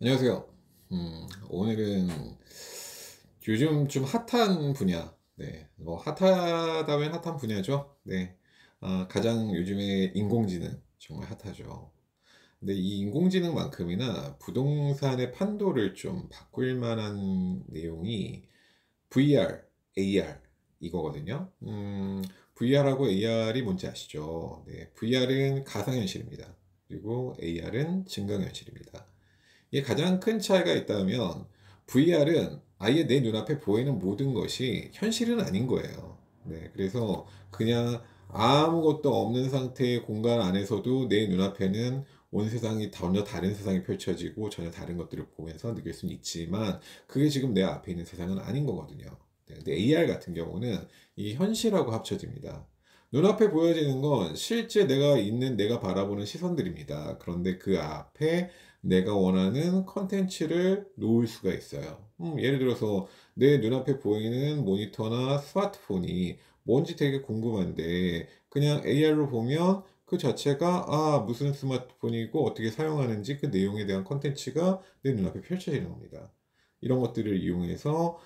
안녕하세요. 오늘은 요즘 좀 핫한 분야, 뭐 핫하다면 핫한 분야죠. 가장 요즘에 인공지능 정말 핫하죠. 근데 이 인공지능만큼이나 부동산의 판도를 좀 바꿀 만한 내용이 VR, AR 이거거든요. VR하고 AR이 뭔지 아시죠? VR은 가상현실입니다. 그리고 AR은 증강현실입니다. 이게 가장 큰 차이가 있다면 VR은 아예 내 눈앞에 보이는 모든 것이 현실은 아닌 거예요. 그래서 그냥 아무것도 없는 상태의 공간 안에서도 내 눈앞에는 온 세상이 전혀 다른 세상이 펼쳐지고 전혀 다른 것들을 보면서 느낄 수는 있지만 그게 지금 내 앞에 있는 세상은 아닌 거거든요. 근데 AR 같은 경우는 이 현실하고 합쳐집니다. 눈앞에 보여지는 건 실제 내가 바라보는 시선들입니다. 그런데 그 앞에 내가 원하는 컨텐츠를 놓을 수가 있어요. 예를 들어서 내 눈앞에 보이는 모니터나 스마트폰이 뭔지 되게 궁금한데 그냥 AR로 보면 그 자체가 무슨 스마트폰이고 어떻게 사용하는지 그 내용에 대한 컨텐츠가 내 눈앞에 펼쳐지는 겁니다. 이런 것들을 이용해서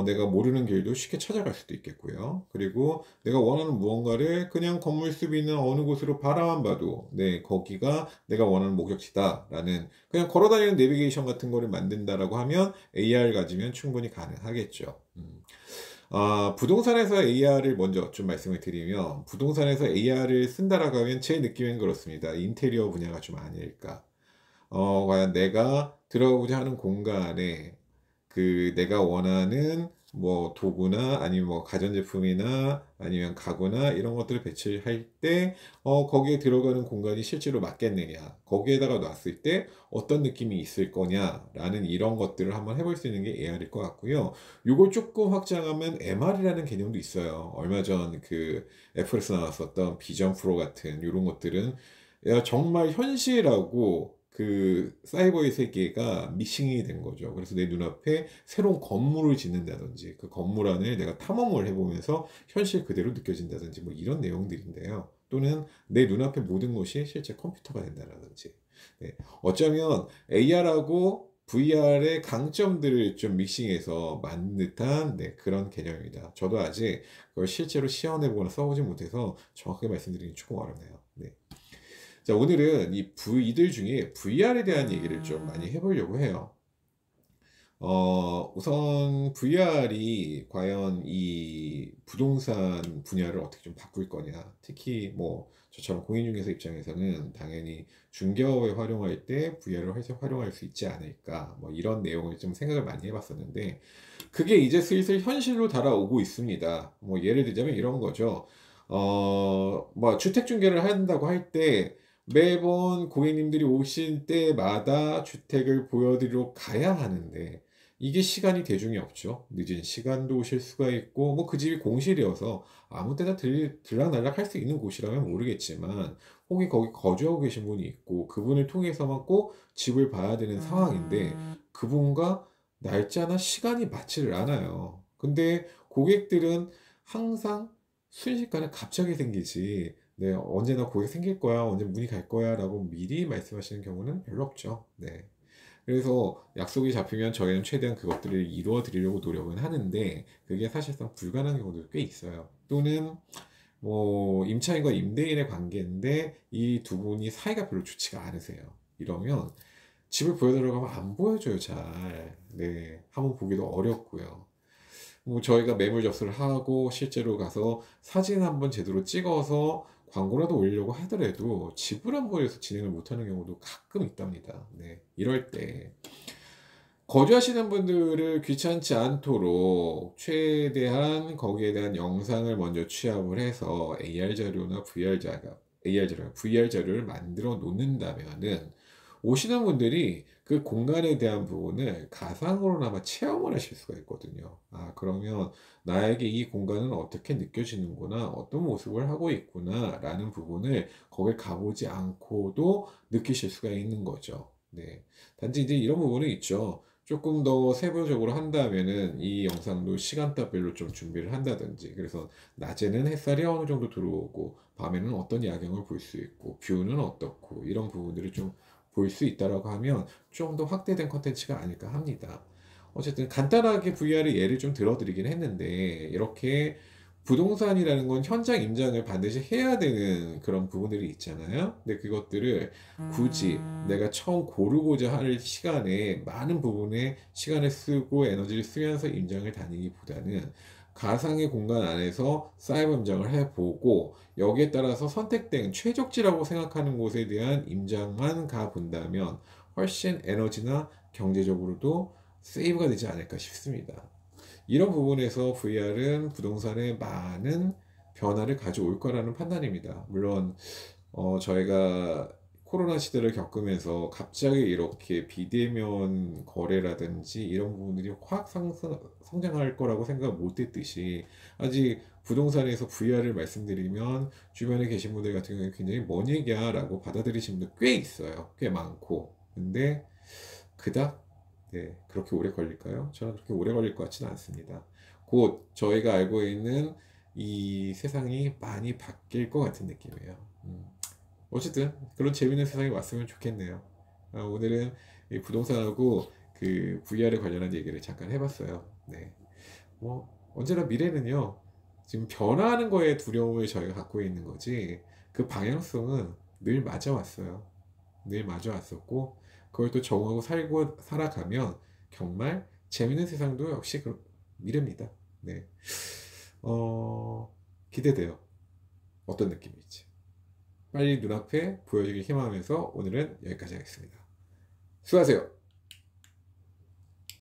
내가 모르는 길도 쉽게 찾아갈 수도 있겠고요. 그리고 내가 원하는 무언가를 그냥 건물 숲이 있는 어느 곳으로 바라만 봐도 거기가 내가 원하는 목적지다라는 그냥 걸어다니는 내비게이션 같은 거를 만든다라고 하면 AR 가지면 충분히 가능하겠죠. 부동산에서 AR을 먼저 좀 말씀을 드리면 부동산에서 AR을 쓴다라고 하면 제 느낌은 그렇습니다. 인테리어 분야가 좀 아닐까. 과연 내가 들어가고자 하는 공간에 내가 원하는 뭐 도구나 아니면 뭐 가전제품이나 아니면 가구나 이런 것들을 배치할 때 거기에 들어가는 공간이 실제로 맞겠느냐 거기에다가 놨을 때 어떤 느낌이 있을 거냐라는 이런 것들을 한번 해볼 수 있는 게 AR일 것 같고요. 요걸 조금 확장하면 MR이라는 개념도 있어요. 얼마 전 그 애플에서 나왔었던 비전 프로 같은 이런 것들은 야, 정말 현실하고 그 사이버의 세계가 믹싱이 된 거죠. 그래서 내 눈앞에 새로운 건물을 짓는다든지 그 건물 안을 내가 탐험을 해보면서 현실 그대로 느껴진다든지 뭐 이런 내용들인데요. 또는 내 눈앞에 모든 것이 실제 컴퓨터가 된다든지. 어쩌면 AR하고 VR의 강점들을 좀 믹싱해서 만든 듯한 그런 개념입니다. 저도 아직 그걸 실제로 시연해보거나 써보지 못해서 정확하게 말씀드리기 조금 어렵네요. 자, 오늘은 이들 중에 VR에 대한 얘기를 좀 많이 해보려고 해요. 우선 VR이 과연 이 부동산 분야를 어떻게 좀 바꿀 거냐. 특히 뭐 저처럼 공인중개사 입장에서는 당연히 중개업에 활용할 때 VR을 활용할 수 있지 않을까. 뭐 이런 내용을 좀 생각을 많이 해봤었는데 그게 이제 슬슬 현실로 달아오고 있습니다. 뭐 예를 들자면 이런 거죠. 뭐 주택 중개를 한다고 할 때 매번 고객님들이 오실 때마다 주택을 보여드리러 가야 하는데 이게 시간이 대중이 없죠. 늦은 시간도 오실 수가 있고 뭐 그 집이 공실이어서 아무 때나 들락날락 할 수 있는 곳이라면 모르겠지만 혹이 거기 거주하고 계신 분이 있고 그분을 통해서만 꼭 집을 봐야 되는 상황인데 그분과 날짜나 시간이 맞지를 않아요. 근데 고객들은 항상 순식간에 갑자기 생기지 언제나 고객 생길 거야, 언제 문의 갈 거야 라고 미리 말씀하시는 경우는 별로 없죠. 그래서 약속이 잡히면 저희는 최대한 그것들을 이루어 드리려고 노력은 하는데 그게 사실상 불가능한 경우도 꽤 있어요. 또는 뭐 임차인과 임대인의 관계인데 이 두 분이 사이가 별로 좋지가 않으세요. 이러면 집을 보여달라고 하면 안 보여줘요, 잘. 한번 보기도 어렵고요. 뭐 저희가 매물 접수를 하고 실제로 가서 사진 한번 제대로 찍어서 광고라도 올리려고 하더라도 집을 안 보여서 진행을 못하는 경우도 가끔 있답니다. 이럴 때 거주하시는 분들을 귀찮지 않도록 최대한 거기에 대한 영상을 먼저 취합을 해서 VR 자료를 만들어 놓는다면은 오시는 분들이 그 공간에 대한 부분을 가상으로나마 체험을 하실 수가 있거든요. 그러면 나에게 이 공간은 어떻게 느껴지는구나, 어떤 모습을 하고 있구나, 라는 부분을 거길 가보지 않고도 느끼실 수가 있는 거죠. 단지 이제 이런 부분은 있죠. 조금 더 세부적으로 한다면은 이 영상도 시간대별로 좀 준비를 한다든지 그래서 낮에는 햇살이 어느 정도 들어오고 밤에는 어떤 야경을 볼 수 있고 뷰는 어떻고 이런 부분들을 좀 볼 수 있다라고 하면 좀 더 확대된 컨텐츠가 아닐까 합니다. 어쨌든 간단하게 VR의 예를 좀 들어드리긴 했는데, 이렇게 부동산이라는 건 현장 임장을 반드시 해야 되는 그런 부분들이 있잖아요. 근데 그것들을 굳이 내가 처음 고르고자 할 시간에 많은 부분에 시간을 쓰고 에너지를 쓰면서 임장을 다니기보다는 가상의 공간 안에서 사이버 임장을 해보고, 여기에 따라서 선택된 최적지라고 생각하는 곳에 대한 임장만 가본다면 훨씬 에너지나 경제적으로도 세이브가 되지 않을까 싶습니다. 이런 부분에서 VR은 부동산에 많은 변화를 가져올 거라는 판단입니다. 물론 저희가 코로나 시대를 겪으면서 갑자기 이렇게 비대면 거래라든지 이런 부분들이 확 성장할 거라고 생각 못 했듯이, 아직 부동산에서 VR을 말씀드리면 주변에 계신 분들 같은 경우에 굉장히 뭔 얘기야 라고 받아들이시는 분들 꽤 있어요. 꽤 많고. 근데 그닥 그렇게 오래 걸릴까요? 저는 그렇게 오래 걸릴 것 같지는 않습니다. 곧 저희가 알고 있는 이 세상이 많이 바뀔 것 같은 느낌이에요. 어쨌든 그런 재밌는 세상이 왔으면 좋겠네요. 오늘은 이 부동산하고 그 VR에 관련한 얘기를 잠깐 해봤어요. 네. 뭐 언제나 미래는요, 지금 변화하는 거에 두려움을 저희가 갖고 있는 거지, 그 방향성은 늘 맞아왔어요. 늘 맞아왔었고, 그걸 또 적응하고 살고 살아가면 정말 재밌는 세상도 역시 미래입니다. 네. 기대돼요. 어떤 느낌일지. 빨리 눈앞에 보여주길 희망하면서 오늘은 여기까지 하겠습니다. 수고하세요.